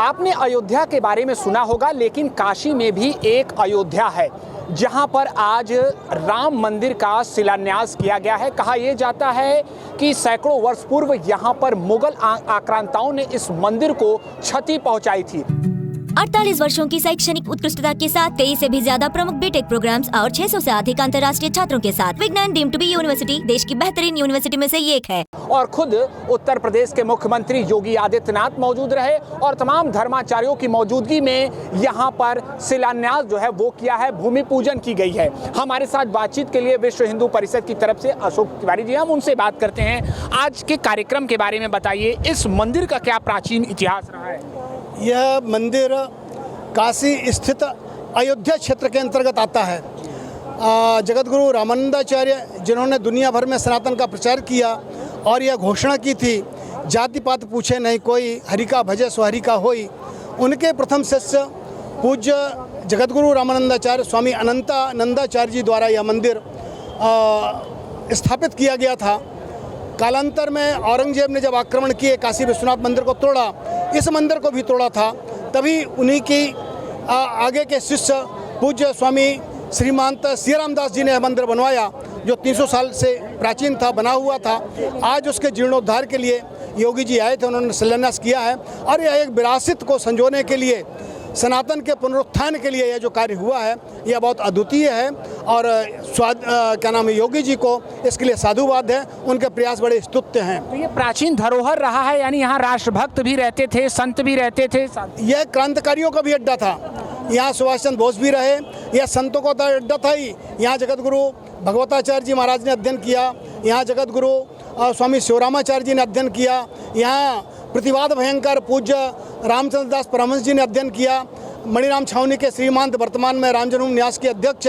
आपने अयोध्या के बारे में सुना होगा, लेकिन काशी में भी एक अयोध्या है जहां पर आज राम मंदिर का शिलान्यास किया गया है। कहा यह जाता है कि सैकड़ों वर्ष पूर्व यहां पर मुगल आक्रांताओं ने इस मंदिर को क्षति पहुंचाई थी। 48 वर्षों की शैक्षणिक उत्कृष्टता के साथ 23 से भी ज्यादा प्रमुख बीटेक प्रोग्राम्स और 600 से अधिक अंतर्राष्ट्रीय छात्रों के साथ विज्ञान डीम्ड टू बी यूनिवर्सिटी देश की बेहतरीन यूनिवर्सिटी में से एक है। और खुद उत्तर प्रदेश के मुख्यमंत्री योगी आदित्यनाथ मौजूद रहे और तमाम धर्माचार्यों की मौजूदगी में यहाँ पर शिलान्यास जो है वो किया है, भूमि पूजन की गई है। हमारे साथ बातचीत के लिए विश्व हिंदू परिषद की तरफ से अशोक तिवारी जी, हम उनसे बात करते हैं। आज के कार्यक्रम के बारे में बताइए, इस मंदिर का क्या प्राचीन इतिहास रहा है? यह मंदिर काशी स्थित अयोध्या क्षेत्र के अंतर्गत आता है। जगतगुरु रामानंदाचार्य जिन्होंने दुनिया भर में सनातन का प्रचार किया और यह घोषणा की थी, जाति पात पूछे नहीं कोई, हरि का भजे सो हरि का होई, उनके प्रथम शिष्य पूज्य जगतगुरु रामानंदाचार्य स्वामी अनंतानंदाचार्य जी द्वारा यह मंदिर स्थापित किया गया था। कालांतर में औरंगजेब ने जब आक्रमण किए, काशी विश्वनाथ मंदिर को तोड़ा, इस मंदिर को भी तोड़ा था। तभी उन्हीं की आगे के शिष्य पूज्य स्वामी श्रीमंत श्री रामदास जी ने यह मंदिर बनवाया, जो 300 साल से प्राचीन था, बना हुआ था। आज उसके जीर्णोद्धार के लिए योगी जी आए थे, उन्होंने शिलान्यास किया है। और यह एक विरासत को संजोने के लिए, सनातन के पुनरुत्थान के लिए यह जो कार्य हुआ है यह बहुत अद्वितीय है। और क्या नाम है, योगी जी को इसके लिए साधुवाद है, उनके प्रयास बड़े स्तुत्य हैं। तो ये प्राचीन धरोहर रहा है, यानी यहाँ राष्ट्रभक्त भी रहते थे, संत भी रहते थे। यह क्रांतिकारियों का भी अड्डा था। यहाँ सुभाष चंद्र बोस भी रहे, यह संतों का तो अड्डा था ही। यहाँ जगतगुरु भगवताचार्य जी महाराज ने अध्ययन किया, यहाँ जगतगुरु स्वामी शिवरामाचार्य जी ने अध्ययन किया, यहाँ प्रतिवाद भयंकर पूज्य रामचंद्र दास परमहंस जी ने अध्ययन किया। मणिराम छावनी के श्रीमंत वर्तमान में राम जन्म न्यास के अध्यक्ष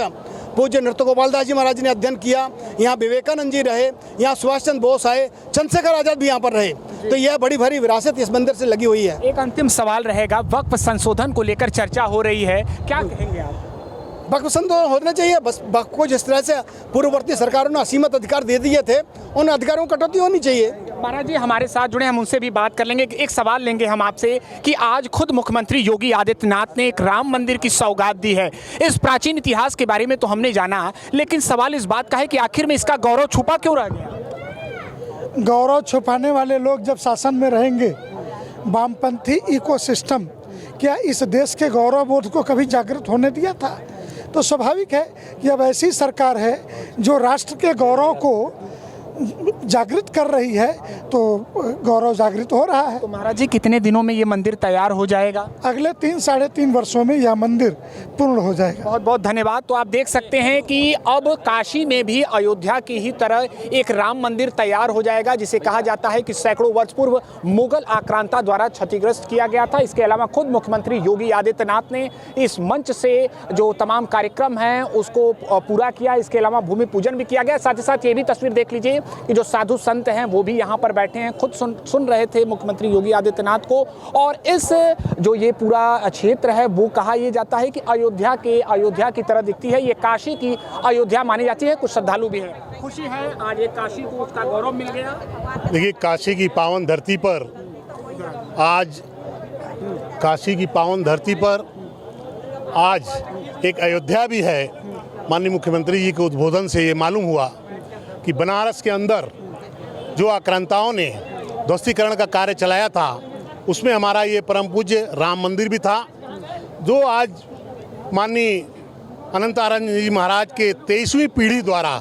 पूज्य नृत्य गोपाल दास जी महाराज ने अध्ययन किया। यहाँ विवेकानंद जी रहे, यहाँ सुभाष चंद्र बोस आए, चंद्रशेखर आजाद भी यहाँ पर रहे। तो यह बड़ी भरी विरासत इस मंदिर से लगी हुई है। एक अंतिम सवाल रहेगा, वक्फ संशोधन को लेकर चर्चा हो रही है, क्या कहेंगे आप? वक्फ संशोधन होना चाहिए। बस वक्फ को जिस तरह से पूर्ववर्ती सरकारों ने असीमित अधिकार दे दिए थे, उन अधिकारों को कटौती होनी चाहिए। महाराज जी हमारे साथ जुड़े, हम उनसे भी बात कर लेंगे। एक सवाल लेंगे हम आपसे कि आज खुद मुख्यमंत्री योगी आदित्यनाथ ने एक राम मंदिर की सौगात दी है। इस प्राचीन इतिहास के बारे में तो हमने जाना, लेकिन सवाल इस बात का है कि आखिर में इसका गौरव छुपा क्यों रह गया? गौरव छुपाने वाले लोग जब शासन में रहेंगे, वामपंथी इकोसिस्टम क्या इस देश के गौरव बोध को कभी जागृत होने दिया था? तो स्वाभाविक है कि अब ऐसी सरकार है जो राष्ट्र के गौरव को जागृत कर रही है, तो गौरव जागृत हो रहा है। तो महाराज जी कितने दिनों में ये मंदिर तैयार हो जाएगा? अगले 3-3.5 वर्षों में यह मंदिर पूर्ण हो जाएगा। बहुत बहुत धन्यवाद। तो आप देख सकते हैं कि अब काशी में भी अयोध्या की ही तरह एक राम मंदिर तैयार हो जाएगा, जिसे कहा जाता है कि सैकड़ों वर्ष पूर्व मुगल आक्रांता द्वारा क्षतिग्रस्त किया गया था। इसके अलावा खुद मुख्यमंत्री योगी आदित्यनाथ ने इस मंच से जो तमाम कार्यक्रम हैं उसको पूरा किया। इसके अलावा भूमि पूजन भी किया गया। साथ ही साथ ये भी तस्वीर देख लीजिए कि जो साधु संत हैं वो भी यहाँ पर बैठे हैं, खुद सुन रहे थे मुख्यमंत्री योगी आदित्यनाथ को। और इस जो ये पूरा क्षेत्र है वो कहा यह जाता है कि अयोध्या की तरह दिखती है। ये काशी की अयोध्या मानी जाती है। कुछ श्रद्धालु भी हैं। खुशी है आज ये काशी को उसका गौरव मिल गया। देखिए, काशी की पावन धरती पर आज एक अयोध्या भी है। माननीय मुख्यमंत्री जी के उद्बोधन से ये मालूम हुआ कि बनारस के अंदर जो आक्रांताओं ने ध्वस्तीकरण का कार्य चलाया था, उसमें हमारा ये परम पूज्य राम मंदिर भी था, जो आज माननीय अनंतानंद जी महाराज के 23वीं पीढ़ी द्वारा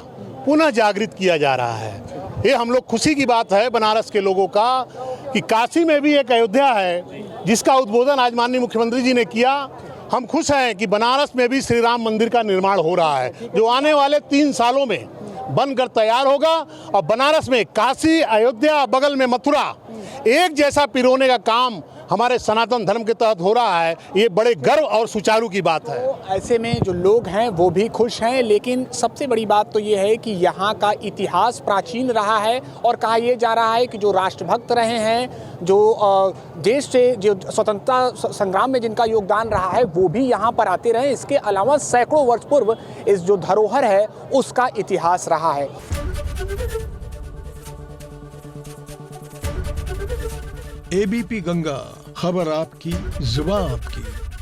पुनः जागृत किया जा रहा है। ये हम लोग खुशी की बात है बनारस के लोगों का कि काशी में भी एक अयोध्या है जिसका उद्बोधन आज माननीय मुख्यमंत्री जी ने किया। हम खुश हैं कि बनारस में भी श्री राम मंदिर का निर्माण हो रहा है, जो आने वाले 3 सालों में बनकर तैयार होगा। और बनारस में काशी, अयोध्या, बगल में मथुरा एक जैसा पिरोने का काम हमारे सनातन धर्म के तहत हो रहा है। ये बड़े गर्व और सुचारू की बात है। तो ऐसे में जो लोग हैं वो भी खुश हैं, लेकिन सबसे बड़ी बात तो ये है कि यहाँ का इतिहास प्राचीन रहा है। और कहा यह जा रहा है कि जो राष्ट्रभक्त रहे हैं, जो देश से जो स्वतंत्रता संग्राम में जिनका योगदान रहा है, वो भी यहाँ पर आते रहे। इसके अलावा सैकड़ों वर्ष पूर्व इस जो धरोहर है उसका इतिहास रहा है। एबीपी गंगा। खबर आपकी, जुबान आपकी।